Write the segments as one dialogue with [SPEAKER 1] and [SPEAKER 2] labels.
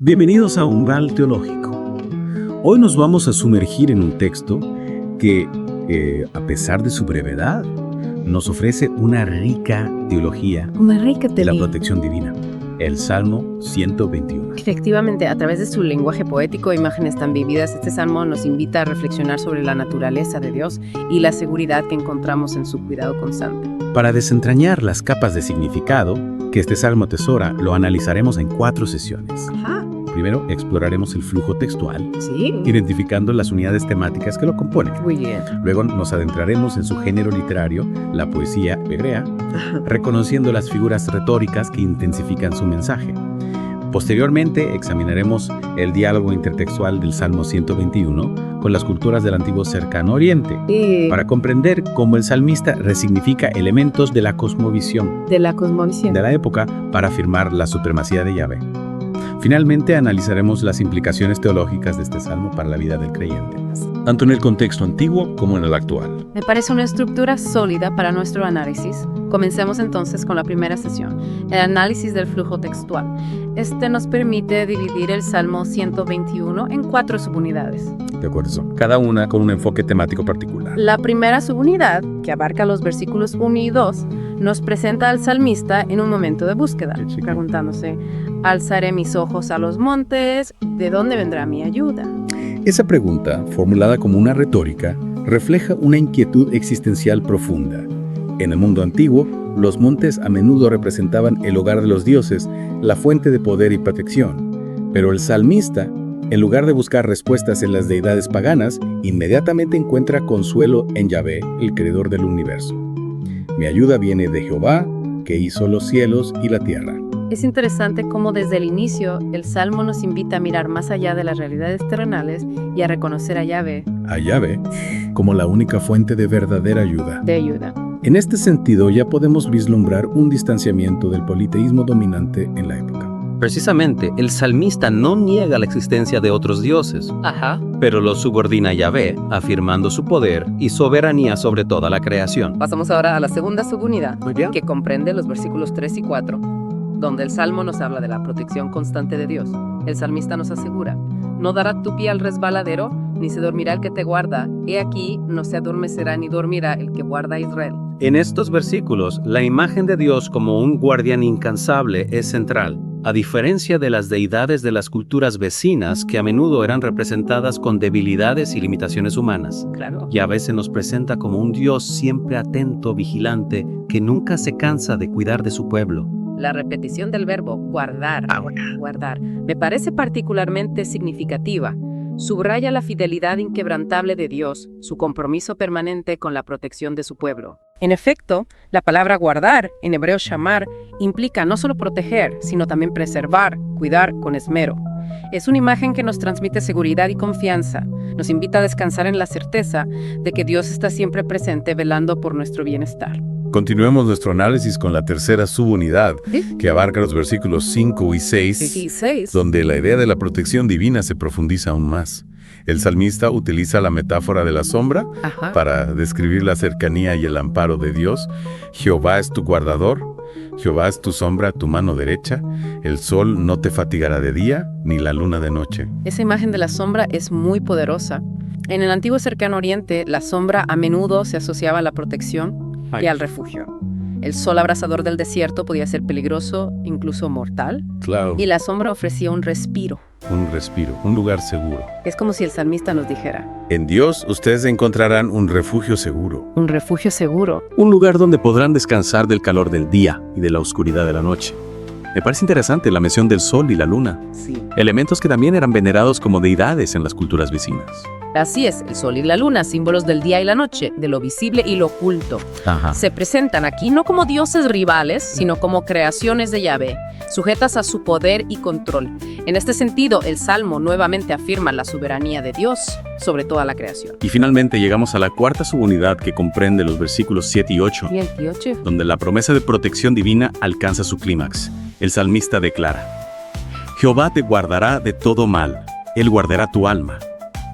[SPEAKER 1] Bienvenidos a Umbral Teológico. Hoy nos vamos a sumergir en un texto que, a pesar de su brevedad, nos ofrece una rica teología de la protección divina. El Salmo 121.
[SPEAKER 2] Efectivamente, a través de su lenguaje poético e imágenes tan vividas, este salmo nos invita a reflexionar sobre la naturaleza de Dios y la seguridad que encontramos en su cuidado constante.
[SPEAKER 1] Para desentrañar las capas de significado que este salmo atesora, lo analizaremos en 4 sesiones.
[SPEAKER 2] Ajá.
[SPEAKER 1] Primero, exploraremos el flujo textual,
[SPEAKER 2] Sí.
[SPEAKER 1] identificando las unidades temáticas que lo componen.
[SPEAKER 2] Muy bien.
[SPEAKER 1] Luego nos adentraremos en su género literario, la poesía hebrea, reconociendo las figuras retóricas que intensifican su mensaje. Posteriormente, examinaremos el diálogo intertextual del Salmo 121 con las culturas del antiguo Cercano Oriente, para comprender cómo el salmista resignifica elementos de la cosmovisión
[SPEAKER 2] De la cosmovisión.
[SPEAKER 1] de la época para afirmar la supremacía de Yahvé. Finalmente, analizaremos las implicaciones teológicas de este salmo para la vida del creyente, tanto en el contexto antiguo como en el actual.
[SPEAKER 2] Me parece una estructura sólida para nuestro análisis. Comencemos entonces con la primera sesión, el análisis del flujo textual. Este nos permite dividir el Salmo 121 en 4 subunidades.
[SPEAKER 1] De acuerdo, cada una con un enfoque temático particular.
[SPEAKER 2] La primera subunidad, que abarca los versículos 1 y 2, nos presenta al salmista en un momento de búsqueda, preguntándose: alzaré mis ojos a los montes, ¿de dónde vendrá mi ayuda?
[SPEAKER 1] Esa pregunta, formulada como una retórica, refleja una inquietud existencial profunda. En el mundo antiguo, los montes a menudo representaban el hogar de los dioses, la fuente de poder y protección. Pero el salmista, en lugar de buscar respuestas en las deidades paganas, inmediatamente encuentra consuelo en Yahvé, el creador del universo. Mi ayuda viene de Jehová, que hizo los cielos y la tierra.
[SPEAKER 2] Es interesante cómo desde el inicio el Salmo nos invita a mirar más allá de las realidades terrenales y a reconocer a Yahvé
[SPEAKER 1] A Yahvé como la única fuente de verdadera ayuda.
[SPEAKER 2] de ayuda.
[SPEAKER 1] En este sentido, ya podemos vislumbrar un distanciamiento del politeísmo dominante en la época.
[SPEAKER 3] Precisamente, el salmista no niega la existencia de otros dioses,
[SPEAKER 2] Ajá.
[SPEAKER 3] pero lo subordina a Yahvé, afirmando su poder y soberanía sobre toda la creación.
[SPEAKER 2] Pasamos ahora a la segunda subunidad,
[SPEAKER 3] Muy bien.
[SPEAKER 2] que comprende los versículos 3 y 4, donde el Salmo nos habla de la protección constante de Dios. El salmista nos asegura: no dará tu pie al resbaladero, ni se dormirá el que te guarda. He aquí, no se adormecerá ni dormirá el que guarda a Israel.
[SPEAKER 3] En estos versículos, la imagen de Dios como un guardián incansable es central, a diferencia de las deidades de las culturas vecinas que a menudo eran representadas con debilidades y limitaciones humanas.
[SPEAKER 2] Claro.
[SPEAKER 3] Yahvé se nos presenta como un Dios siempre atento, vigilante, que nunca se cansa de cuidar de su pueblo.
[SPEAKER 2] La repetición del verbo guardar, guardar, me parece particularmente significativa. Subraya la fidelidad inquebrantable de Dios, su compromiso permanente con la protección de su pueblo. En efecto, la palabra guardar, en hebreo shamar, implica no solo proteger, sino también preservar, cuidar con esmero. Es una imagen que nos transmite seguridad y confianza. Nos invita a descansar en la certeza de que Dios está siempre presente velando por nuestro bienestar.
[SPEAKER 1] Continuemos nuestro análisis con la tercera subunidad, que abarca los versículos 5 y 6, donde la idea de la protección divina se profundiza aún más. El salmista utiliza la metáfora de la sombra
[SPEAKER 2] Ajá.
[SPEAKER 1] para describir la cercanía y el amparo de Dios. Jehová es tu guardador, Jehová es tu sombra, tu mano derecha. El sol no te fatigará de día, ni la luna de noche.
[SPEAKER 2] Esa imagen de la sombra es muy poderosa. En el antiguo Cercano Oriente, la sombra a menudo se asociaba a la protección y al refugio. El sol abrasador del desierto podía ser peligroso, incluso mortal,
[SPEAKER 1] Claro,
[SPEAKER 2] y la sombra ofrecía un respiro.
[SPEAKER 1] un respiro, un lugar seguro.
[SPEAKER 2] Es como si el salmista nos dijera:
[SPEAKER 1] En Dios ustedes encontrarán un refugio seguro.
[SPEAKER 2] un refugio seguro.
[SPEAKER 4] Un lugar donde podrán descansar del calor del día y de la oscuridad de la noche. Me parece interesante la mención del sol y la luna,
[SPEAKER 2] Sí.
[SPEAKER 4] elementos que también eran venerados como deidades en las culturas vecinas.
[SPEAKER 2] Así es, el sol y la luna, símbolos del día y la noche, de lo visible y lo oculto.
[SPEAKER 1] Ajá.
[SPEAKER 2] Se presentan aquí no como dioses rivales, sino como creaciones de Yahvé, sujetas a su poder y control. En este sentido, el Salmo nuevamente afirma la soberanía de Dios sobre toda la creación.
[SPEAKER 4] Y finalmente llegamos a la cuarta subunidad que comprende los versículos 7 y 8,
[SPEAKER 2] Y el 8.
[SPEAKER 4] donde la promesa de protección divina alcanza su clímax. El salmista declara: Jehová te guardará de todo mal, Él guardará tu alma.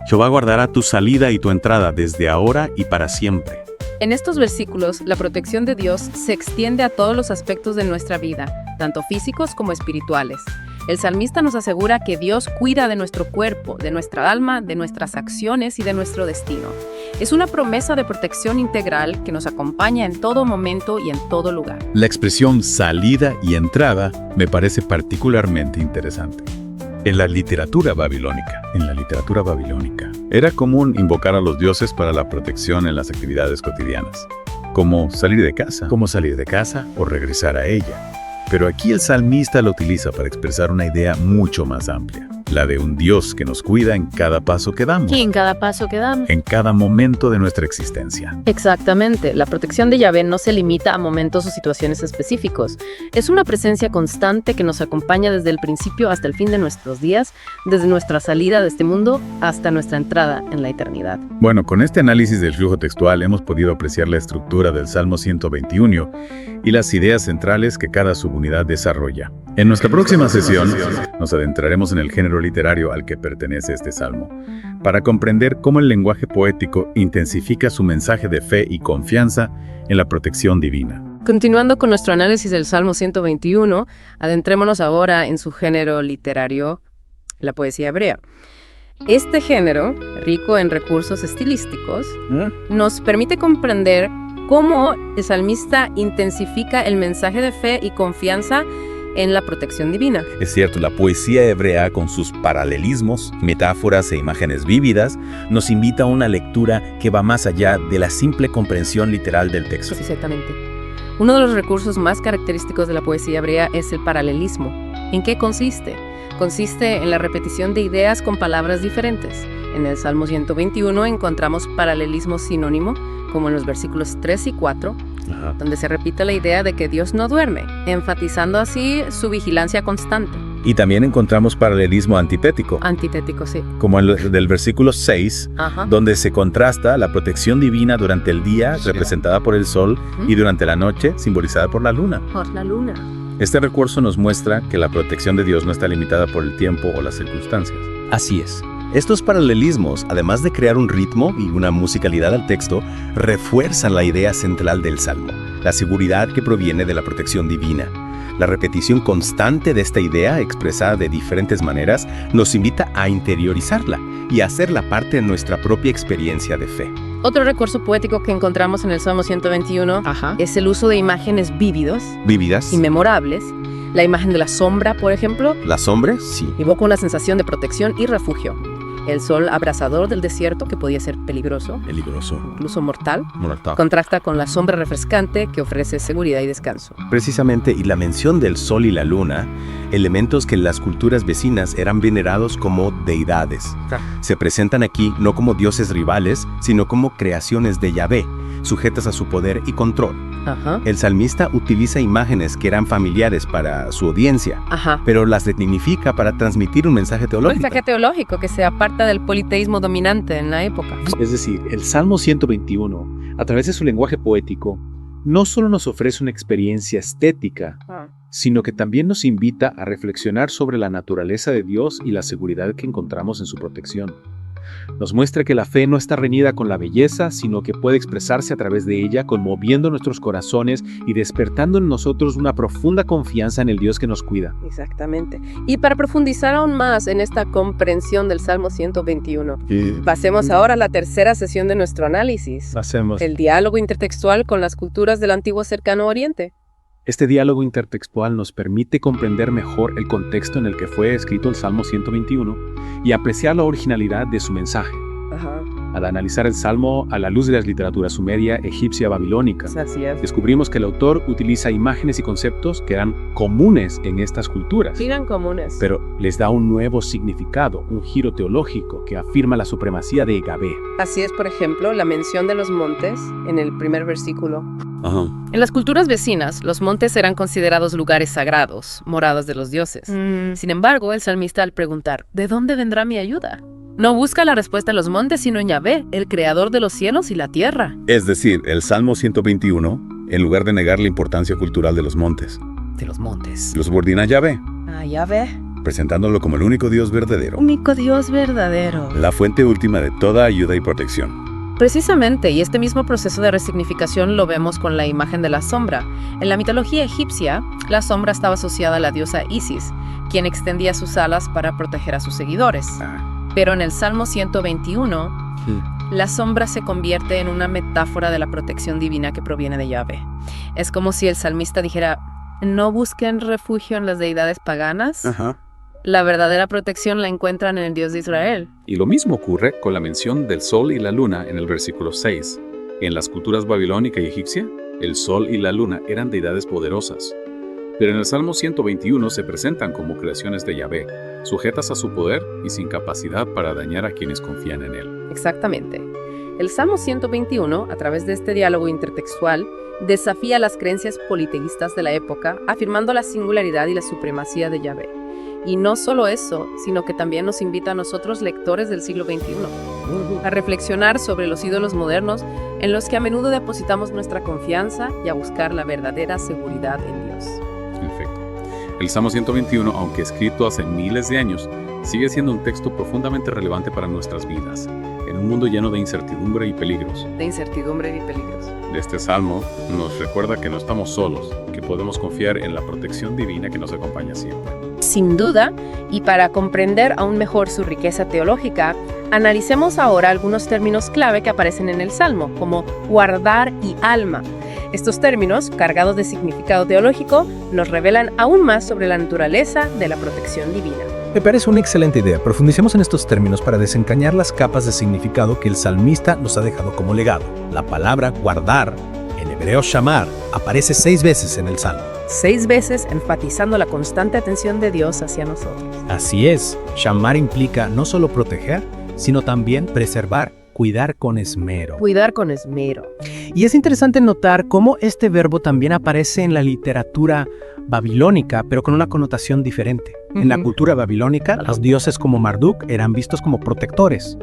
[SPEAKER 4] Jehová guardará tu salida y tu entrada desde ahora y para siempre.
[SPEAKER 2] En estos versículos, la protección de Dios se extiende a todos los aspectos de nuestra vida, tanto físicos como espirituales. El salmista nos asegura que Dios cuida de nuestro cuerpo, de nuestra alma, de nuestras acciones y de nuestro destino. Es una promesa de protección integral que nos acompaña en todo momento y en todo lugar.
[SPEAKER 1] La expresión salida y entrada me parece particularmente interesante. En la literatura babilónica, era común invocar a los dioses para la protección en las actividades cotidianas, como salir de casa o regresar a ella. Pero aquí el salmista lo utiliza para expresar una idea mucho más amplia, la de un Dios que nos cuida en cada paso que damos,
[SPEAKER 2] Y en cada paso que damos.
[SPEAKER 1] en cada momento de nuestra existencia.
[SPEAKER 2] Exactamente, la protección de Yahvé no se limita a momentos o situaciones específicos. Es una presencia constante que nos acompaña desde el principio hasta el fin de nuestros días, desde nuestra salida de este mundo hasta nuestra entrada en la eternidad.
[SPEAKER 1] Bueno, con este análisis del flujo textual hemos podido apreciar la estructura del Salmo 121 y las ideas centrales que cada subunidad desarrolla. En nuestra próxima sesión nos adentraremos en el género literario al que pertenece este salmo, para comprender cómo el lenguaje poético intensifica su mensaje de fe y confianza en la protección divina.
[SPEAKER 2] Continuando con nuestro análisis del Salmo 121, adentrémonos ahora en su género literario, la poesía hebrea. Este género, rico en recursos estilísticos, nos permite comprender cómo el salmista intensifica el mensaje de fe y confianza en la protección divina.
[SPEAKER 5] Es cierto, la poesía hebrea, con sus paralelismos, metáforas e imágenes vívidas, nos invita a una lectura que va más allá de la simple comprensión literal del texto.
[SPEAKER 2] Exactamente. Uno de los recursos más característicos de la poesía hebrea es el paralelismo. ¿En qué consiste? Consiste en la repetición de ideas con palabras diferentes. En el Salmo 121 encontramos paralelismo sinónimo, como en los versículos 3 y 4, donde se repite la idea de que Dios no duerme, enfatizando así su vigilancia constante.
[SPEAKER 5] Y también encontramos paralelismo antitético,
[SPEAKER 2] Antitético, sí.
[SPEAKER 5] como el del versículo 6,
[SPEAKER 2] Ajá.
[SPEAKER 5] donde se contrasta la protección divina durante el día, representada por el sol, y durante la noche, simbolizada por la luna.
[SPEAKER 2] Por la luna.
[SPEAKER 1] Este recurso nos muestra que la protección de Dios no está limitada por el tiempo o las circunstancias.
[SPEAKER 5] Así es. Estos paralelismos, además de crear un ritmo y una musicalidad al texto, refuerzan la idea central del Salmo, la seguridad que proviene de la protección divina. La repetición constante de esta idea, expresada de diferentes maneras, nos invita a interiorizarla y a hacerla parte de nuestra propia experiencia de fe.
[SPEAKER 2] Otro recurso poético que encontramos en el Salmo 121 es el uso de imágenes vívidas
[SPEAKER 5] ¿Vívidas?
[SPEAKER 2] y memorables. La imagen de la sombra, por ejemplo,
[SPEAKER 5] ¿La sombra? Sí.
[SPEAKER 2] evoca una sensación de protección y refugio. El sol abrasador del desierto, que podía ser peligroso,
[SPEAKER 5] Peligroso.
[SPEAKER 2] incluso mortal,
[SPEAKER 5] Mortal.
[SPEAKER 2] contrasta con la sombra refrescante que ofrece seguridad y descanso.
[SPEAKER 5] Precisamente, y la mención del sol y la luna, elementos que en las culturas vecinas eran venerados como deidades. Se presentan aquí no como dioses rivales, sino como creaciones de Yahvé, sujetas a su poder y control.
[SPEAKER 2] Ajá.
[SPEAKER 5] El salmista utiliza imágenes que eran familiares para su audiencia,
[SPEAKER 2] Ajá.
[SPEAKER 5] pero las dignifica para transmitir un mensaje
[SPEAKER 2] Un
[SPEAKER 5] teológico.
[SPEAKER 2] mensaje teológico que se aparta del politeísmo dominante en la época.
[SPEAKER 6] Es decir, el Salmo 121, a través de su lenguaje poético, no solo nos ofrece una experiencia estética, sino que también nos invita a reflexionar sobre la naturaleza de Dios y la seguridad que encontramos en su protección. Nos muestra que la fe no está reñida con la belleza, sino que puede expresarse a través de ella, conmoviendo nuestros corazones y despertando en nosotros una profunda confianza en el Dios que nos cuida.
[SPEAKER 2] Exactamente. Y para profundizar aún más en esta comprensión del Salmo 121, pasemos ahora a la tercera sesión de nuestro análisis,
[SPEAKER 6] Hacemos.
[SPEAKER 2] el diálogo intertextual con las culturas del antiguo cercano oriente.
[SPEAKER 6] Este diálogo intertextual nos permite comprender mejor el contexto en el que fue escrito el Salmo 121 y apreciar la originalidad de su mensaje.
[SPEAKER 2] Ajá.
[SPEAKER 6] Al analizar el Salmo a la luz de las literaturas sumeria, egipcia, babilónica,
[SPEAKER 2] Así es.
[SPEAKER 6] descubrimos que el autor utiliza imágenes y conceptos que eran comunes en estas culturas,
[SPEAKER 2] Sigan comunes.
[SPEAKER 6] pero les da un nuevo significado, un giro teológico que afirma la supremacía de Yahvé.
[SPEAKER 2] Así es, por ejemplo, la mención de los montes en el primer versículo.
[SPEAKER 5] Ajá.
[SPEAKER 2] En las culturas vecinas, los montes eran considerados lugares sagrados, moradas de los dioses. Sin embargo, el salmista, al preguntar, ¿de dónde vendrá mi ayuda?, no busca la respuesta en los montes, sino en Yahvé, el creador de los cielos y la tierra.
[SPEAKER 1] Es decir, el Salmo 121, en lugar de negar la importancia cultural de los montes,
[SPEAKER 2] De los montes.
[SPEAKER 1] los subordina a Yahvé,
[SPEAKER 2] Ah, Yahvé,
[SPEAKER 1] presentándolo como el único Dios verdadero,
[SPEAKER 2] único Dios verdadero.
[SPEAKER 1] la fuente última de toda ayuda y protección.
[SPEAKER 2] Precisamente, y este mismo proceso de resignificación lo vemos con la imagen de la sombra. En la mitología egipcia, la sombra estaba asociada a la diosa Isis, quien extendía sus alas para proteger a sus seguidores. Pero en el Salmo 121, la sombra se convierte en una metáfora de la protección divina que proviene de Yahvé. Es como si el salmista dijera, no busquen refugio en las deidades paganas. La verdadera protección la encuentran en el Dios de Israel.
[SPEAKER 1] Y lo mismo ocurre con la mención del sol y la luna en el versículo 6. En las culturas babilónica y egipcia, el sol y la luna eran deidades poderosas. Pero en el Salmo 121 se presentan como creaciones de Yahvé, sujetas a su poder y sin capacidad para dañar a quienes confían en él.
[SPEAKER 2] Exactamente. El Salmo 121, a través de este diálogo intertextual, desafía las creencias politeístas de la época, afirmando la singularidad y la supremacía de Yahvé. Y no solo eso, sino que también nos invita a nosotros, lectores del siglo XXI, a reflexionar sobre los ídolos modernos en los que a menudo depositamos nuestra confianza y a buscar la verdadera seguridad en Dios.
[SPEAKER 1] En efecto, el Salmo 121, aunque escrito hace miles de años, sigue siendo un texto profundamente relevante para nuestras vidas, en un mundo lleno de incertidumbre y peligros.
[SPEAKER 2] De incertidumbre y peligros.
[SPEAKER 1] Este salmo nos recuerda que no estamos solos, que podemos confiar en la protección divina que nos acompaña siempre.
[SPEAKER 2] Sin duda, y para comprender aún mejor su riqueza teológica, analicemos ahora algunos términos clave que aparecen en el Salmo, como guardar y alma. Estos términos, cargados de significado teológico, nos revelan aún más sobre la naturaleza de la protección divina.
[SPEAKER 7] Me parece una excelente idea. Profundicemos en estos términos para desentrañar las capas de significado que el salmista nos ha dejado como legado. La palabra guardar, en hebreo shamar, aparece 6 veces en el Salmo.
[SPEAKER 2] 6 veces enfatizando la constante atención de Dios hacia nosotros.
[SPEAKER 7] Así es, shamar implica no solo proteger, sino también preservar, cuidar con esmero.
[SPEAKER 2] Cuidar con esmero.
[SPEAKER 7] Y es interesante notar cómo este verbo también aparece en la literatura babilónica, pero con una connotación diferente. En la cultura babilónica, los dioses como Marduk eran vistos como protectores,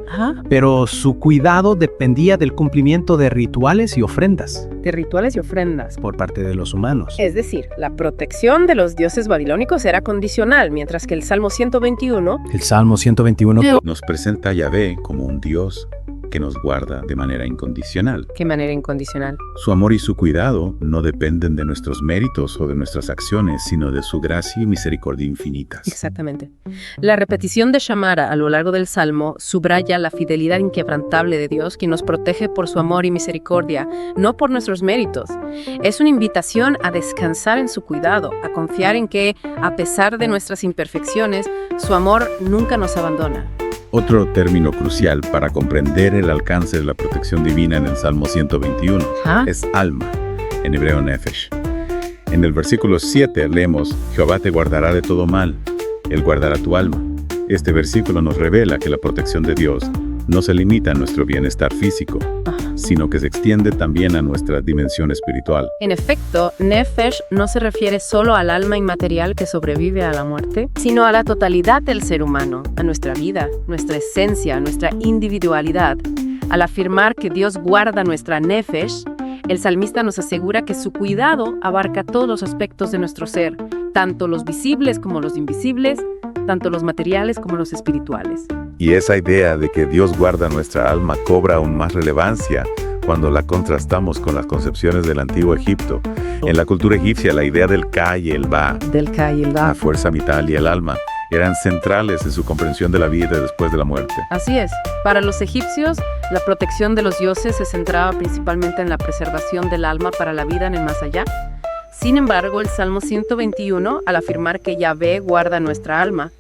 [SPEAKER 7] pero su cuidado dependía del cumplimiento de rituales y ofrendas.
[SPEAKER 2] De rituales y ofrendas.
[SPEAKER 7] Por parte de los humanos.
[SPEAKER 2] Es decir, la protección de los dioses babilónicos era condicional, mientras que el Salmo 121...
[SPEAKER 7] El Salmo 121
[SPEAKER 1] Nos presenta a Yahvé como un Dios que nos guarda de manera incondicional.
[SPEAKER 2] ¿Qué manera incondicional?
[SPEAKER 1] Su amor y su cuidado no dependen de nuestros méritos o de nuestras acciones, sino de su gracia y misericordia infinitas.
[SPEAKER 2] Exactamente. La repetición de Shamara a lo largo del Salmo subraya la fidelidad inquebrantable de Dios, quien nos protege por su amor y misericordia, no por nuestros méritos. Es una invitación a descansar en su cuidado, a confiar en que, a pesar de nuestras imperfecciones, su amor nunca nos abandona.
[SPEAKER 1] Otro término crucial para comprender el alcance de la protección divina en el Salmo 121 es alma, en hebreo nefesh. En el versículo 7 leemos, Jehová te guardará de todo mal, Él guardará tu alma. Este versículo nos revela que la protección de Dios no se limita a nuestro bienestar físico, sino que se extiende también a nuestra dimensión espiritual.
[SPEAKER 2] En efecto, Nefesh no se refiere solo al alma inmaterial que sobrevive a la muerte, sino a la totalidad del ser humano, a nuestra vida, nuestra esencia, nuestra individualidad. Al afirmar que Dios guarda nuestra Nefesh, el salmista nos asegura que su cuidado abarca todos los aspectos de nuestro ser, tanto los visibles como los invisibles, tanto los materiales como los espirituales.
[SPEAKER 8] Y esa idea de que Dios guarda nuestra alma cobra aún más relevancia cuando la contrastamos con las concepciones del antiguo Egipto. En la cultura egipcia, la idea del Ka y el Ba, la fuerza vital y el alma, eran centrales en su comprensión de la vida después de la muerte.
[SPEAKER 2] Así es. Para los egipcios, la protección de los dioses se centraba principalmente en la preservación del alma para la vida en el más allá. Sin embargo, el Salmo 121, al afirmar que Yahvé guarda nuestra alma,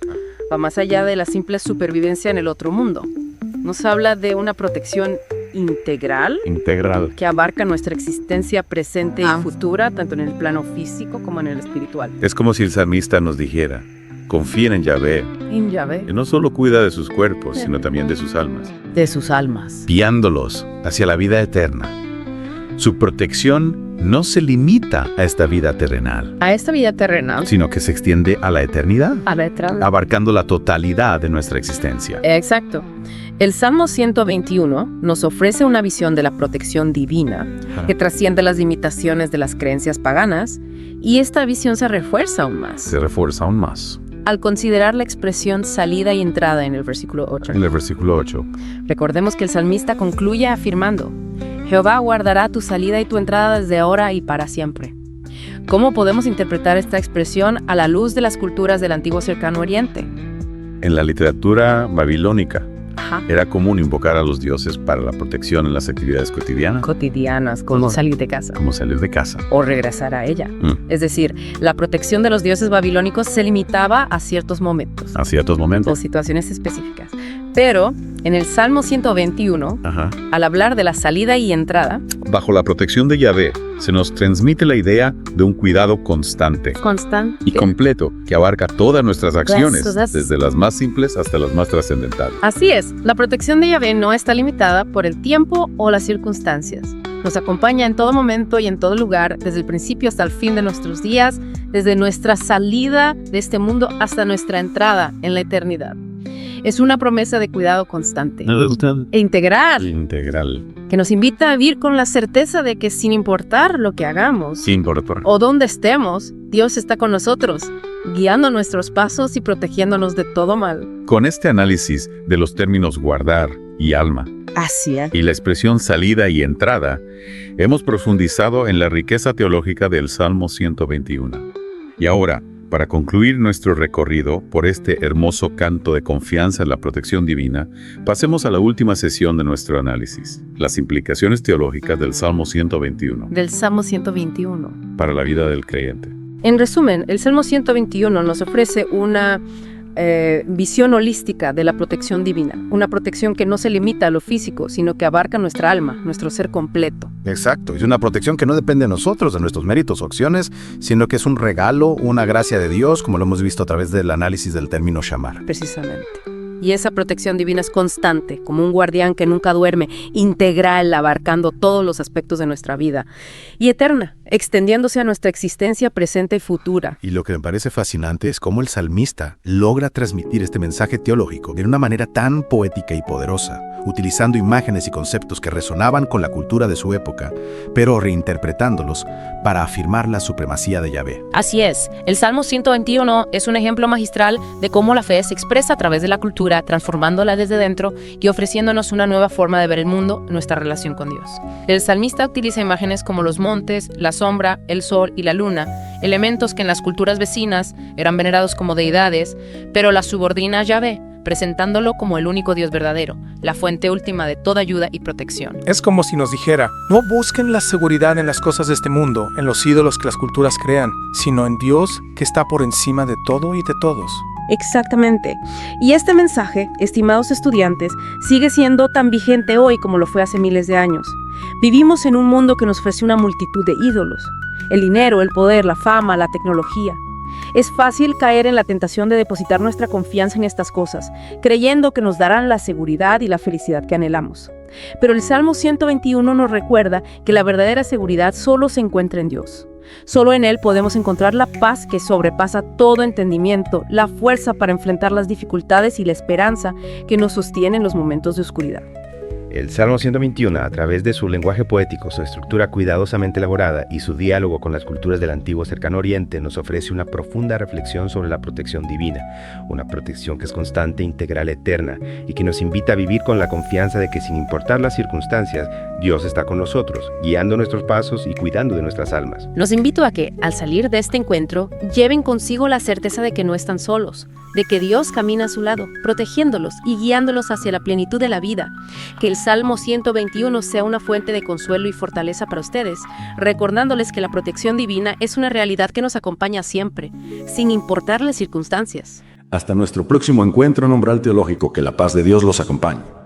[SPEAKER 2] va más allá de la simple supervivencia en el otro mundo. Nos habla de una protección integral que abarca nuestra existencia presente y futura, tanto en el plano físico como en el espiritual.
[SPEAKER 8] Es como si el salmista nos dijera, confíen en Yahvé, que no solo cuida de sus cuerpos, sino también de sus almas.
[SPEAKER 2] De sus almas.
[SPEAKER 8] Guiándolos hacia la vida eterna. Su protección no se limita a esta vida terrenal.
[SPEAKER 2] A esta vida terrenal.
[SPEAKER 8] Sino que se extiende a la eternidad.
[SPEAKER 2] A la eternidad.
[SPEAKER 8] Abarcando la totalidad de nuestra existencia.
[SPEAKER 2] Exacto. El Salmo 121 nos ofrece una visión de la protección divina que trasciende las limitaciones de las creencias paganas, y esta visión se refuerza aún más. al considerar la expresión salida y entrada en el versículo 8.
[SPEAKER 8] En el versículo 8.
[SPEAKER 2] Recordemos que el salmista concluye afirmando: Jehová guardará tu salida y tu entrada desde ahora y para siempre. ¿Cómo podemos interpretar esta expresión a la luz de las culturas del antiguo Cercano Oriente?
[SPEAKER 8] En la literatura babilónica, era común invocar a los dioses para la protección en las actividades
[SPEAKER 2] cotidianas, como salir de casa.
[SPEAKER 8] Como salir de casa.
[SPEAKER 2] O regresar a ella. Es decir, la protección de los dioses babilónicos se limitaba a ciertos momentos.
[SPEAKER 8] A ciertos momentos.
[SPEAKER 2] O situaciones específicas. Pero en el Salmo 121, al hablar de la salida y entrada,
[SPEAKER 1] bajo la protección de Yahvé, se nos transmite la idea de un cuidado constante y completo que abarca todas nuestras acciones, desde las más simples hasta las más trascendentales.
[SPEAKER 2] Así es, la protección de Yahvé no está limitada por el tiempo o las circunstancias. Nos acompaña en todo momento y en todo lugar, desde el principio hasta el fin de nuestros días, desde nuestra salida de este mundo hasta nuestra entrada en la eternidad. Es una promesa de cuidado constante e integral, que nos invita a vivir con la certeza de que sin importar lo que hagamos o dónde estemos, Dios está con nosotros, guiando nuestros pasos y protegiéndonos de todo mal.
[SPEAKER 1] Con este análisis de los términos guardar y alma, y la expresión salida y entrada, hemos profundizado en la riqueza teológica del Salmo 121. Y ahora, para concluir nuestro recorrido por este hermoso canto de confianza en la protección divina, pasemos a la última sesión de nuestro análisis, las implicaciones teológicas del Salmo 121.
[SPEAKER 2] Del Salmo 121.
[SPEAKER 1] Para la vida del creyente.
[SPEAKER 2] En resumen, el Salmo 121 nos ofrece una visión holística de la protección divina, una protección que no se limita a lo físico, sino que abarca nuestra alma, nuestro ser completo.
[SPEAKER 5] Exacto, es una protección que no depende de nosotros, de nuestros méritos o acciones, sino que es un regalo, una gracia de Dios, como lo hemos visto a través del análisis del término shamar.
[SPEAKER 2] Precisamente. Y esa protección divina es constante, como un guardián que nunca duerme, integral, abarcando todos los aspectos de nuestra vida, y eterna, extendiéndose a nuestra existencia presente y futura.
[SPEAKER 5] Y lo que me parece fascinante es cómo el salmista logra transmitir este mensaje teológico de una manera tan poética y poderosa, utilizando imágenes y conceptos que resonaban con la cultura de su época, pero reinterpretándolos para afirmar la supremacía de Yahvé.
[SPEAKER 9] Así es, el Salmo 121 es un ejemplo magistral de cómo la fe se expresa a través de la cultura, transformándola desde dentro y ofreciéndonos una nueva forma de ver el mundo, nuestra relación con Dios. El salmista utiliza imágenes como los montes, la sombra, el sol y la luna, elementos que en las culturas vecinas eran venerados como deidades, pero las subordina a Yahvé, presentándolo como el único Dios verdadero, la fuente última de toda ayuda y protección.
[SPEAKER 10] Es como si nos dijera, no busquen la seguridad en las cosas de este mundo, en los ídolos que las culturas crean, sino en Dios que está por encima de todo y de todos.
[SPEAKER 2] Exactamente. Y este mensaje, estimados estudiantes, sigue siendo tan vigente hoy como lo fue hace miles de años. Vivimos en un mundo que nos ofrece una multitud de ídolos. El dinero, el poder, la fama, la tecnología. Es fácil caer en la tentación de depositar nuestra confianza en estas cosas, creyendo que nos darán la seguridad y la felicidad que anhelamos. Pero el Salmo 121 nos recuerda que la verdadera seguridad solo se encuentra en Dios. Solo en Él podemos encontrar la paz que sobrepasa todo entendimiento, la fuerza para enfrentar las dificultades y la esperanza que nos sostiene en los momentos de oscuridad.
[SPEAKER 5] El Salmo 121, a través de su lenguaje poético, su estructura cuidadosamente elaborada y su diálogo con las culturas del antiguo Cercano Oriente, nos ofrece una profunda reflexión sobre la protección divina, una protección que es constante, integral, eterna, y que nos invita a vivir con la confianza de que sin importar las circunstancias, Dios está con nosotros, guiando nuestros pasos y cuidando de nuestras almas.
[SPEAKER 9] Los invito a que, al salir de este encuentro, lleven consigo la certeza de que no están solos, de que Dios camina a su lado, protegiéndolos y guiándolos hacia la plenitud de la vida. Que el Salmo 121 sea una fuente de consuelo y fortaleza para ustedes, recordándoles que la protección divina es una realidad que nos acompaña siempre, sin importar las circunstancias.
[SPEAKER 11] Hasta nuestro próximo encuentro en Umbral Teológico, que la paz de Dios los acompañe.